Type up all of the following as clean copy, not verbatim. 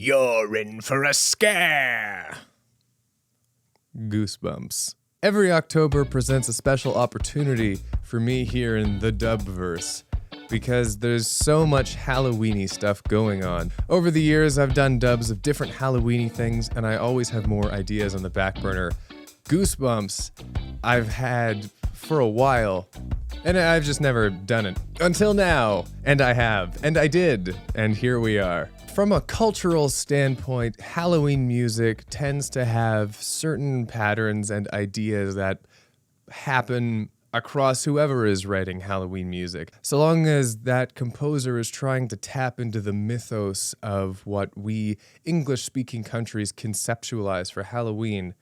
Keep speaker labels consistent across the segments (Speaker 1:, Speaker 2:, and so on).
Speaker 1: You're in for a scare! Goosebumps. Every October presents a special opportunity for me here in the Dubverse, because there's so much Halloween-y stuff going on. Over the years, I've done dubs of different Halloween-y things, and I always have more ideas on the back burner. Goosebumps, I've had for a while, and I've just never done it. Until now, and I have, and I did, and here we are. From a cultural standpoint, Halloween music tends to have certain patterns and ideas that happen across whoever is writing Halloween music. So long as that composer is trying to tap into the mythos of what we English-speaking countries conceptualize for Halloween,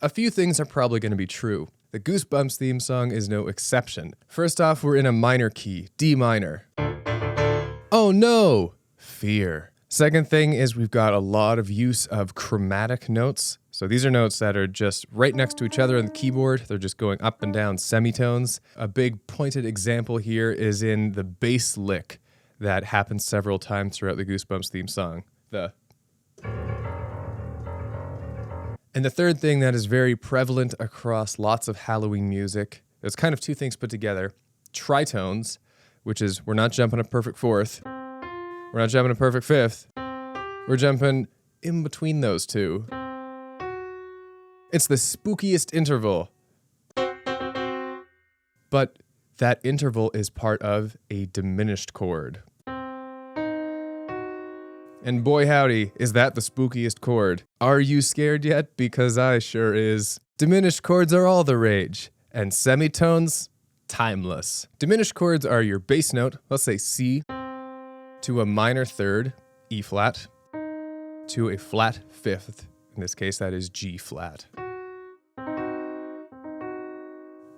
Speaker 1: a few things are probably going to be true. The Goosebumps theme song is no exception. First off, we're in a minor key, D minor. Oh no! Fear. Second thing is we've got a lot of use of chromatic notes. So these are notes that are just right next to each other on the keyboard. They're just going up and down semitones. A big pointed example here is in the bass lick that happens several times throughout the Goosebumps theme song. And the third thing that is very prevalent across lots of Halloween music, there's kind of two things put together. Tritones, which is we're not jumping a perfect fourth. We're not jumping a perfect fifth. We're jumping in between those two. It's the spookiest interval. But that interval is part of a diminished chord. And boy howdy, is that the spookiest chord. Are you scared yet? Because I sure is. Diminished chords are all the rage. And semitones, timeless. Diminished chords are your bass note, let's say C, to a minor third, E flat, to a flat fifth. In this case, that is G flat.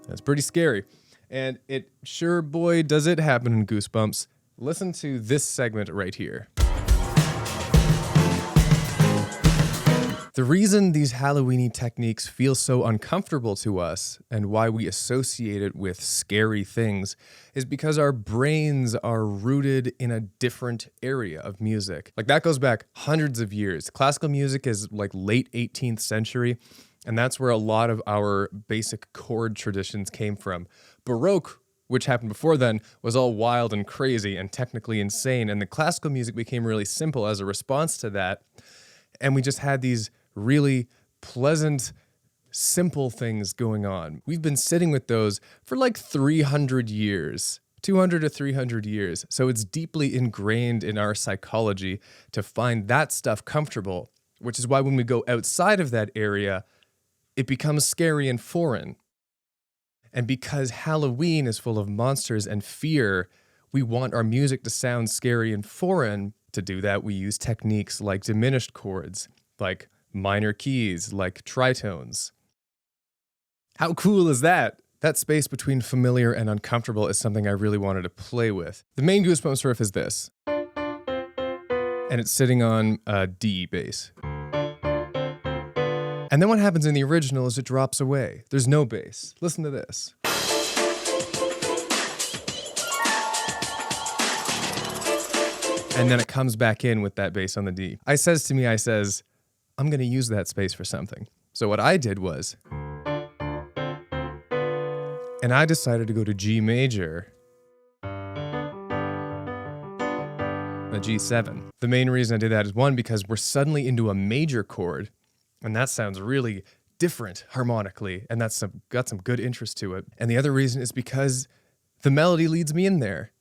Speaker 1: That's pretty scary. And it sure boy does it happen in Goosebumps. Listen to this segment right here. The reason these Halloween-y techniques feel so uncomfortable to us and why we associate it with scary things is because our brains are rooted in a different area of music. Like that goes back hundreds of years. Classical music is like late 18th century, and that's where a lot of our basic chord traditions came from. Baroque, which happened before then, was all wild and crazy and technically insane, and the classical music became really simple as a response to that, and we just had these really pleasant, simple things going on. We've been sitting with those for like 300 years, 200 to 300 years. So it's deeply ingrained in our psychology to find that stuff comfortable, which is why when we go outside of that area, it becomes scary and foreign. And because Halloween is full of monsters and fear, we want our music to sound scary and foreign. To do that, we use techniques like diminished chords, like minor keys, like tritones. How cool is that? That space between familiar and uncomfortable is something I really wanted to play with. The main Goosebumps riff is this. And it's sitting on a D bass. And then what happens in the original is it drops away. There's no bass. Listen to this. And then it comes back in with that bass on the D. I says, I'm gonna use that space for something. So what I did was, and I decided to go to G major, a G7. The main reason I did that is one, because we're suddenly into a major chord, and that sounds really different harmonically, and that's got some good interest to it. And the other reason is because the melody leads me in there.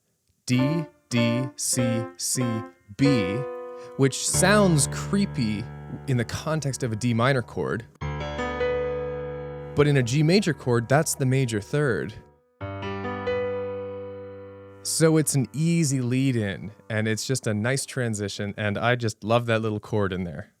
Speaker 1: D, D, C, C, B, which sounds creepy in the context of a D minor chord. But in a G major chord, that's the major third. So it's an easy lead in, and it's just a nice transition, and I just love that little chord in there.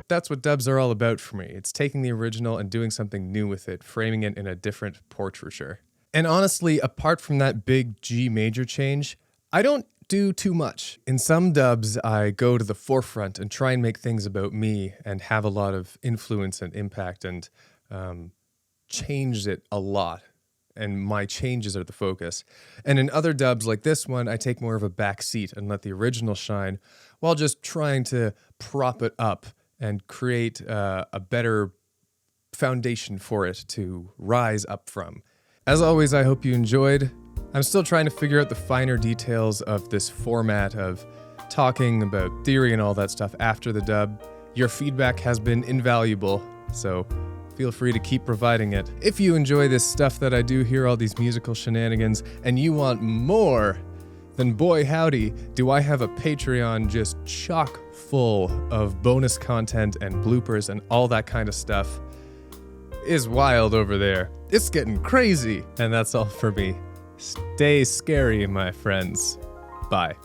Speaker 1: That's what dubs are all about for me. It's taking the original and doing something new with it, framing it in a different portraiture. And honestly, apart from that big G major change, I don't do too much. In some dubs, I go to the forefront and try and make things about me and have a lot of influence and impact and change it a lot. and my changes are the focus. And in other dubs like this one, I take more of a back seat and let the original shine while just trying to prop it up and create a better foundation for it to rise up from. As always, I hope you enjoyed. I'm still trying to figure out the finer details of this format of talking about theory and all that stuff after the dub. Your feedback has been invaluable, so feel free to keep providing it. If you enjoy this stuff that I do here, all these musical shenanigans, and you want more, then boy howdy, do I have a Patreon just chock full of bonus content and bloopers and all that kind of stuff. Is wild over there. It's getting crazy. And that's all for me. Stay scary, my friends. Bye.